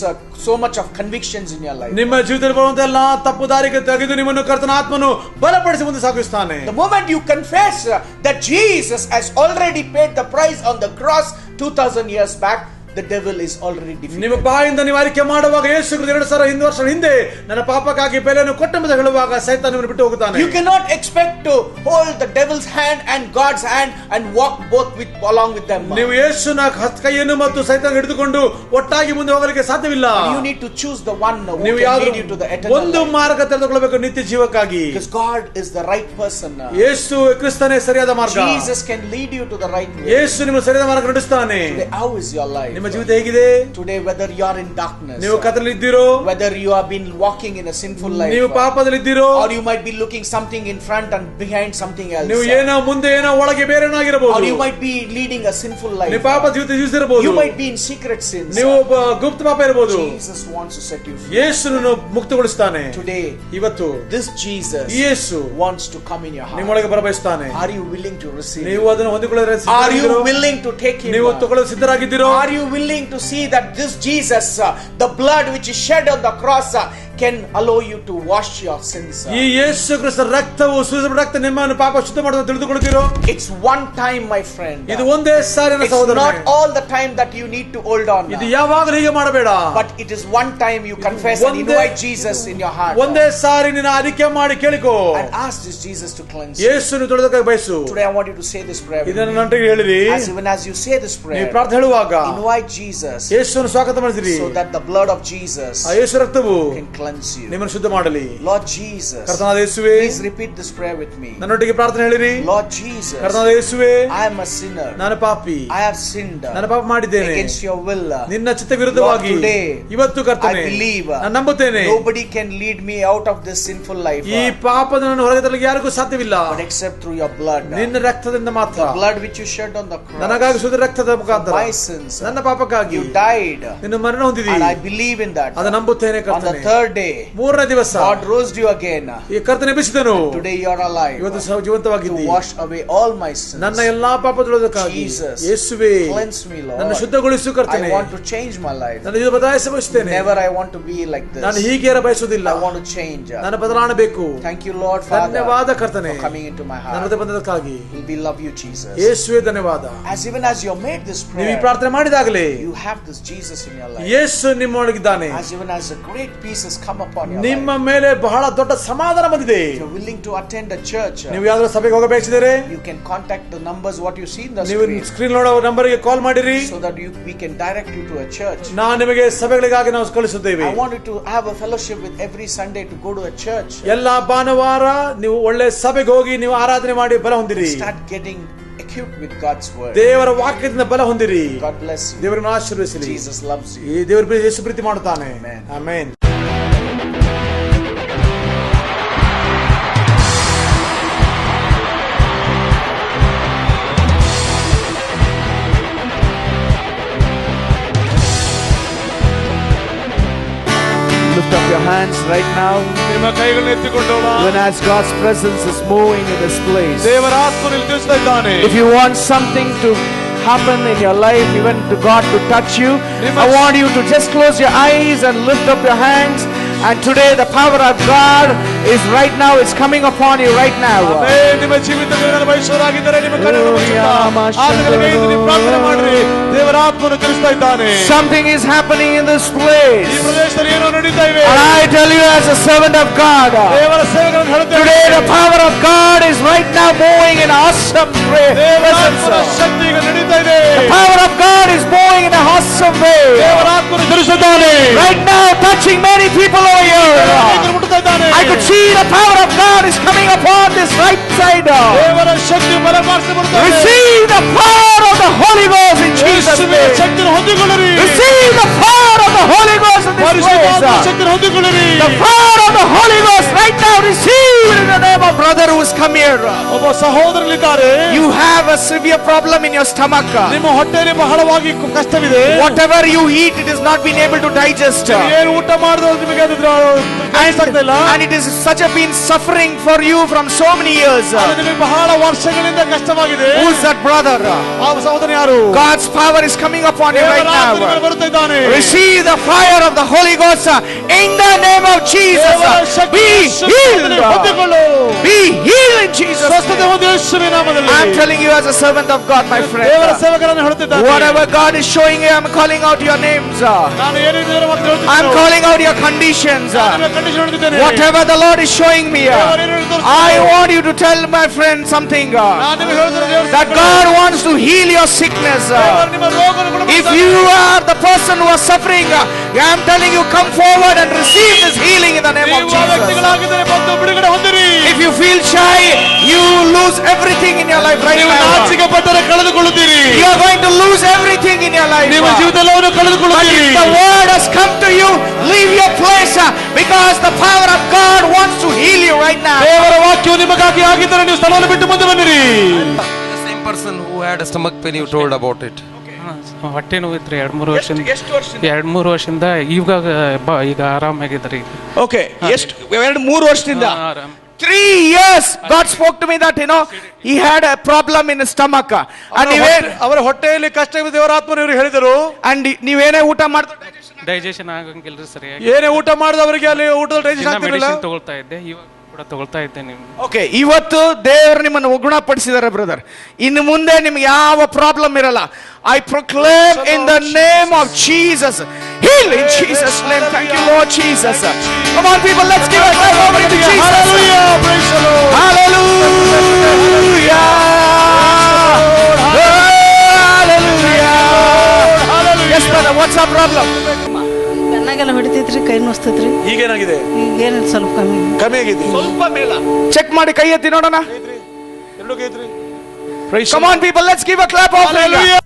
so much of convictions in your life. ನಿಮ್ಮ ಜೀವಿತದಲ್ಲಿ ಬರುವಂತ ಎಲ್ಲಾ ತಪ್ಪು ದಾರಿಗೆ ತೆಗೆದು ನಿಮ್ಮನ್ನು ಕರ್ತನ ಆತ್ಮನು ಬಲಪಡಿಸಿ ಮುಂದೆ ಸಾಗಿಸುತ್ತಾನೆ. The moment you confess that Jesus has already paid the price on the cross 2000 years back, the devil is already defeated. ನಿಮ್ಮ ಬಾಯಿಂದ ನೀವು ಅರಿಕೆ ಮಾಡುವಾಗ ಯೇಸು ಕ್ರಿಸ್ತ 2 ವರ್ಷ ಹಿಂದೆ ನನ್ನ ಪಾಪಕ್ಕಾಗಿ ಬೆಲೆಯನ್ನು ಕೊಟ್ಟೆಂಬುದಾಗಿ ಹೇಳುವಾಗ ಸೈತಾನನು ಬಿಟ್ಟು ಹೋಗುತ್ತಾನೆ. You cannot expect to hold the devil's hand and God's hand and walk both along with them. ನೀವು ಯೇಸುವಿನ ಕೈಯನ್ನು ಮತ್ತು ಸೈತಾನನ ಹಿಡಿದುಕೊಂಡು ಒಟ್ಟಾಗಿ ಮುಂದೆ ಹೋಗಲಿಕ್ಕೆ ಸಾಧ್ಯವಿಲ್ಲ. You need to choose the one who can lead you to the eternal life. ಒಂದು ಮಾರ್ಗ ತೆರೆದುಕೊಳ್ಳಬೇಕು ನಿತ್ಯ ಜೀವಕ್ಕಾಗಿ. Because God is the right person. ಯೇಸು ಕ್ರಿಸ್ತನೇ ಸರಿಯಾದ ಮಾರ್ಗ. Jesus can lead you to the right way. ಯೇಸು ನಿಮ್ಮನ್ನು ಸರಿಯಾದ ಮಾರ್ಗ ನಡೆಸುತ್ತಾನೆ. Today, how is your life? ನಿಮ್ಮ ಜೀವಿತ ಹೇಗಿದೆ? Today, whether you are in darkness, ನೀವು ಕತ್ತಲಲ್ಲಿ ಇದ್ದೀರೋ, whether you have been walking in a sinful life, ನೀವು ಪಾಪದಲ್ಲಿ ಇದ್ದೀರೋ, or you might be looking something in front and behind something else, ನೀವು ಏನೋ ಮುಂದೆ ಏನೋ ಒಳಗೆ ಬೇರೆನೋ ಆಗಿರಬಹುದು, or you might be leading a sinful life, ನೀವು ಪಾಪ ಜೀವಿತ ಜೀವಿಸಿರಬಹುದು, you might be in secret sins, ನೀವು ಗುಪ್ತ ಪಾಪ ಇರಬಹುದು. Jesus wants to set you free. ಯೇಸುವನ್ನು ಮುಕ್ತಗೊಳಿಸುತ್ತಾನೆ. Today, ಇವತ್ತು this Jesus Yesu wants to come in your heart. ನಿಮ್ಮೊಳಗೆ ಬರಬಯಸುತ್ತಾನೆ. Are you willing to receive? ನೀವು ಅದನ್ನು ಹೊಂದಿಕೊಳ್ಳಲು Are you willing to take him? ನೀವು ತಗೊಳ್ಳಲು ಸಿದ್ಧರಾಗಿದ್ದೀರೋ? Are you willing to see that this Jesus, the blood which is shed on the cross, can allow you to wash your sins? ಈ ಯೇಸು ಕ್ರಿಸ್ತನ ರಕ್ತವು ಸುರಿದ ರಕ್ತ ನಿಮ್ಮನ್ನು ಪಾಪ ಶುದ್ಧ ಮಾಡುವುದು ತಿಳಿದುಕೊಳ್ಳುತ್ತೀರೋ? It's one time, my friend. ಇದು ಒಂದೇ ಸಾರಿನ ಸಹೋದರನೇ. It's not all the time that you need to hold on. ಇದು ಯಾವಾಗಲೂ ಹೀಗೆ ಮಾಡಬೇಡ. But it is one time you confess and invite Jesus in your heart. ಒಂದೇ ಸಾರಿ ನಿನ್ನ ಅರಿಕೆ ಮಾಡಿ ಕೇಳಿಕೋ. And ask this Jesus to cleanse you. ಯೇಸುವನ್ನು ತೊಳೆದಕ್ಕೆ ಬಯಸು. Today I want you to say this prayer. ಇದನ್ನು ನನ್ನೊಟ್ಟಿಗೆ ಹೇಳಿರಿ. Even as you say this prayer, ನೀವು ಪ್ರಾರ್ಥನೆ ಹೇಳುವಾಗ invite Jesus. ಯೇಸುವನ್ನು ಸ್ವಾಗತ ಮಾಡಿರಿ. So that the blood of Jesus ಆ ಯೇಸು ರಕ್ತವು can cleanse you. ನಿಮ್ಮನ್ನು ಶುದ್ಧ ಮಾಡಲಿ. Lord Jesus, ಕರ್ತನಾದ ಯೇಸುವೇ, please repeat this prayer with me. ನನ್ನೊಟ್ಟಿಗೆ ಪ್ರಾರ್ಥನೆ ಹೇಳಿರಿ. Lord Jesus, ಕರ್ತನಾದ ಯೇಸುವೇ, I am a sinner. ನಾನು ಪಾಪಿ. I have sinned ನಾನು ಪಾಪ ಮಾಡಿದ್ದೇನೆ against your will. ನಿನ್ನ ಚಿತ್ತ ವಿರುದ್ಧವಾಗಿ. Lord, today ಇವತ್ತು ಕರ್ತನೇ, I believe ನಾನು ನಂಬುತ್ತೇನೆ nobody can lead me out of this sinful life ಈ ಪಾಪದ ನನ್ನ ಹೊರಗೆ ತರಲಿಕ್ಕೆ ಯಾರಿಗೂ ಸಾಧ್ಯವಿಲ್ಲ, but except through your blood. ನಿನ್ನ ರಕ್ತದಿಂದ ಮಾತ್ರ. The blood which you shed on the cross. ನನಗಾಗಿ ಸುರಿದ ರಕ್ತದ ಮುಖಾಂತರ My sins. ನನ್ನ ಪಾಪಕ್ಕಾಗಿ You died. ನಿನ್ನ ಮರಣ ಹೊಂದಿದಿ. And I believe in that. ಅದು ನಂಬುತ್ತೇನೆ On the ಕರ್ತನೇ. third day, ಮೂರನೇ ದಿವಸ God rose you again. ಈ ಕರ್ತನೆ ಎಬ್ಬಿಸಿದನು. Today you are alive. ಇವತ್ತು ಜೀವಂತವಾಗಿದ್ದಿ. To wash away all my sins. ನನ್ನ ಎಲ್ಲಾ ಪಾಪಗಳಕ್ಕಾಗಿ Jesus, ಯೇಸುವೇ, cleanse me, Lord. ನನ್ನ ಶುದ್ಧಗೊಳಿಸು ಕರ್ತನೇ. I want to change my life. ನನ್ನ ಜೀವಿತ ಬದಲಾಯಿಸ ಬಯಸುತ್ತೇನೆ. Never I want to be like this. ನಾನು ಹೀಗೆ ಬಯಸುವುದಿಲ್ಲ. I want to change. ನಾನು ಬದಲಾವಣೆಬೇಕು. Thank you, Lord Father, ಧನ್ಯವಾದ ಕರ್ತನೇ, for coming into my ನನ್ನ heart. ಜೊತೆ ಬಂದದಕ್ಕಾಗಿ. We love you, Jesus. ಯೇಸುವೇ ಧನ್ಯವಾದ. As even as you have made this ನೀವು ಈ prayer, ಪ್ರಾರ್ಥನೆ ಮಾಡಿದಾಗಲೇ you have this Jesus in your life. Yesu ನಿಮ್ಮೊಳಗಿದ್ದಾನೆ. As even as a great peace has come upon your ನಿಮ್ಮ life. ಮೇಲೆ ಬಹಳ ದೊಡ್ಡ ಸಮಾಧಾನ ಬಂದಿದೆ. If you're willing to attend a church, ನೀವು ಯಾವ್ದಾದ್ರು ಸಭೆಗೆ ಹೋಗಬೇಕಿದ್ದರೆ you can contact the numbers what you see in the ನೀವು screen, ಸ್ಕ್ರೀನ್ ನೋಡೋ ನಂಬರ್ಗೆ ಕಾಲ್ ಮಾಡಿರಿ. so that we can direct you to a church. ನಾನು ನಿಮಗೆ ಸಭೆಗಳಿಗಾಗಿ ನಾವು ಕಳಿಸುತ್ತೇವೆ. I want you to have a fellowship with every Sunday to go to a church. ಎಲ್ಲಾ ಭಾನುವಾರ ನೀವು ಒಳ್ಳೆ ಸಭೆಗೆ ಹೋಗಿ ನೀವು ಆರಾಧನೆ ಮಾಡಿ ಬಲ ಹೊಂದಿರಿ. Start getting equipped with God's word. ದೇವರ ವಾಕ್ಯದಿಂದ ಬಲ ಹೊಂದಿರಿ. God bless you. ದೇವರನ್ನು ಆಶೀರ್ವದಿಸಲಿ. Jesus loves you. ಈ ದೇವರ ಯೇಸು ಪ್ರೀತಿ ಮಾಡುತ್ತಾನೆ. Amen. Amen. Lift up your hands right now. ನಿಮ್ಮ ಕೈಗಳನ್ನು ಎತ್ತಿಕೊಂಡು Even as God's presence is moving in this place. ದೇವರ ಆತ್ಮನು ಇಲ್ಲಿ ತಿಳಿಸ್ತಾ ಇದ್ದಾನೆ. If you want something to happen in your life, even to God to touch you, I want you to just close your eyes and lift up your hands. And today the power of God is right now, it's coming upon you right now. ನಿಮ್ಮ ಜೀವಿತದಲ್ಲಿ ಬಯಸುವರಾಗಿದ್ದರೆ ನಿಮ್ಮ ಕಣ್ಣನ್ನು ಮುಚ್ಚಿ ಆತನಿಗೆ ನೀವು ಪ್ರಾರ್ಥನೆ ಮಾಡಿರಿ. ದೇವರ ಆತ್ಮನು ತಿಳಿಸ್ತಾ ಇದ್ದಾನೆ. Something is happening in this place. ಈ ಪ್ರದೇಶದಲ್ಲಿ ಏನೋ ನಡೀತಾ ಇವೆ. And I tell you as a servant of God, ದೇವರ ಸೇವಕರನ್ನು ಹೇಳುತ್ತೇನೆ. today the power of God is right now moving in awesome ದೇವರ presence. ಆತ್ಮನ ಶಕ್ತಿ ಈಗ ನಡೀತಾ ಇದೆ. The power of God is moving in an awesome way. ದೇವರ ಆತ್ಮನು ತಿಳಿಸುತ್ತಾನೆ. Right now touching many people over here. ಮುಟ್ಟುತ್ತಾ ಇದ್ದಾನೆ. I could see the power of God is coming upon this right side. ದೇವರ ಶಕ್ತಿ ಬಲಪಡಿಸಿ ಬರುತ್ತದೆ. Receive the power of the Holy Ghost in Jesus' ಯೇಸುವಿನ name. ಶಕ್ತಿಯನ್ನು ಹೊಂದಿಕೊಳ್ಳಿರಿ. Receive the power of the Holy Ghost in this ಪರಿಶುದ್ಧಾತ್ಮನ place. ಶಕ್ತಿಯನ್ನು ಹೊಂದಿಕೊಳ್ಳಿರಿ. The power of the Holy Ghost right now, receive it in the name of brother who has come here. ಒಬ್ಬ ಸಹೋದರನಿದ್ದಾರೆ. You have a severe problem in your stomach. ನಿಮ್ಮ ಹೊಟ್ಟೆಯಲ್ಲಿ ಬಹಳವಾಗಿ ಕಷ್ಟವಿದೆ. Whatever you eat, it has not been able to digest. ಏನು ಊಟ ಮಾಡಿದ್ರು ನಿಮಗೆ ಅದು ಆಗ್ತಾ ಇಲ್ಲ. And it is such a been suffering for you from so many years. ಅದು ನಿಮಗೆ ಬಹಳ ವರ್ಷಗಳಿಂದ ಕಷ್ಟವಾಗಿದೆ. Who is that brother? ಆ ಸಹೋದರ ಯಾರು? God's power is coming upon you right now. ಬರುತ್ತಾ ಇದ್ದಾನೆ. Receive the fire of the Holy Ghost in the name of Jesus. Be healed. Be healed in Jesus' ಸ್ವಸ್ಥತೆ name. ಹೊಂದಿ ಯೇಸುವಿನ ನಾಮದಲ್ಲಿ. I'm telling you as a servant of God, my friend. ದೇವರ ಸೇವಕರನ್ನು ಹೇಳುತ್ತಿದ್ದಾನೆ. Whatever God is showing you, I'm calling out your names. ನಾನು ಏನಿದೆ ಅಂತ ಹೇಳ್ತಿದ್ದೇನೆ. I'm calling out your conditions. ನಾನು condition ಹೇಳ್ತಿದ್ದೇನೆ. Whatever the Lord is showing me, I want you to tell my friend something. ನಾನು ನಿಮಗೆ ಹೇಳ್ತಿದ್ದೇನೆ ದೇವರು That God wants to heal your sickness. ದೇವರು ನಿಮ್ಮ ರೋಗವನ್ನು ಗುಣಪಡಿಸಲು. If you are the person who is suffering, I'm telling you, come forward and receive this healing in the name of ನೀವು ಆ Jesus. ವ್ಯಕ್ತಿಗಳಾಗಿದ್ದರೆ ಬಂದು ಬಿಡುಗಡೆ ಹೊಂದಿರಿ. If you feel shy, you lose everything in your life right ನೀವು now. ನಾಚಿಕೆ ಪಟ್ಟರೆ ಕಳೆದುಕೊಳ್ಳುತ್ತೀರಿ. You are going to lose everything in your life. ನಿಮ್ಮ ಜೀವಿತವೆಲ್ಲವನ್ನೂ But ಕಳೆದುಕೊಳ್ಳುತ್ತೀರಿ. if the word has come to you, leave your place because the power of God wants to heal you right now. ದೇವರ ವಾಕ್ಯವು ನಿಮಗಾಗಿ ಆಗಿದ್ದರೆ ನೀವು ಸ್ಥಳವನ್ನು ಬಿಟ್ಟು ಮುಂದೆ ಬನ್ನಿರಿ. The same person who had a stomach pain, you told about it. ಹೊಟ್ಟೆ ನೋವು ಇತ್ತು 2-3 ವರ್ಷದಿಂದ. ಎಷ್ಟು ವರ್ಷದಿಂದ? 2-3 ವರ್ಷದಿಂದ ಈಗ ಆರಾಮಾಗಿದ್ದಾರೆ. Okay, ಎಷ್ಟು 2-3 ವರ್ಷದಿಂದ? ಆರಾಮ್. 3 years God spoke to me that he had a problem in his stomach. And ಅವರ ಹೊಟ್ಟೆಯಲ್ಲಿ ಕಷ್ಟ ಇದೆ ದೇವರ ಆತ್ಮನು ಇವರು ಹೇಳಿದರು. and ನೀವೇನೇ ಊಟ ಮಾಡಿದ್ರೆ ಡೈಜೆಷನ್ ಆಗಂಗಿಲ್ರಿ ಸರಿಯಾಗಿ. ಏನೇ ಊಟ ಮಾಡಿದವರಿಗೆ ಅಲ್ಲಿ ಊಟದ ಡೈಜೆಷನ್ ಆಗ್ತಿರಲಿಲ್ಲ. ಮೆಡಿಸಿನ್ ತಗೊಳ್ತಾ ಇದ್ದೆ, ಇವಾಗ ಕೂಡ ತಗೊಳ್ತಾ ಇದ್ದೇನೆ. ಓಕೆ, ಇವತ್ತು ದೇವರು ನಿಮ್ಮನ್ನು ಗುಣಪಡಿಸಿದ್ದಾರೆ ಬ್ರದರ್. ಇನ್ನು ಮುಂದೆ ನಿಮ್ಗೆ ಯಾವ ಪ್ರಾಬ್ಲಮ್ ಇರಲ್ಲ. I proclaim in the name of Jesus, heal in Jesus' name. Thank you, Lord Jesus. Come on, people, let's give a clap offering to Jesus. Hallelujah, praise the Lord. Hallelujah. Hallelujah. Yes, brother, what's our problem? ಕಣ್ಣಾಗೆಲ್ಲ ಹೊಡಿತೈತ್ರಿ, ಕೈ ನೋಸ್ತೈತ್ರಿ. ಈಗೇನಾಗಿದೆ? ಈಗೇನು ಸ್ವಲ್ಪ ಕಮ್ಮಿ ಆಗಿದೆ. ಸ್ವಲ್ಪ ಮೇಲ check ಮಾಡಿ ಕೈ ಎತ್ತಿ ನೋಡೋಣ. ಎರಡು ಕೈ ಐತ್ರಿ. Come on, people, let's give a clap offering.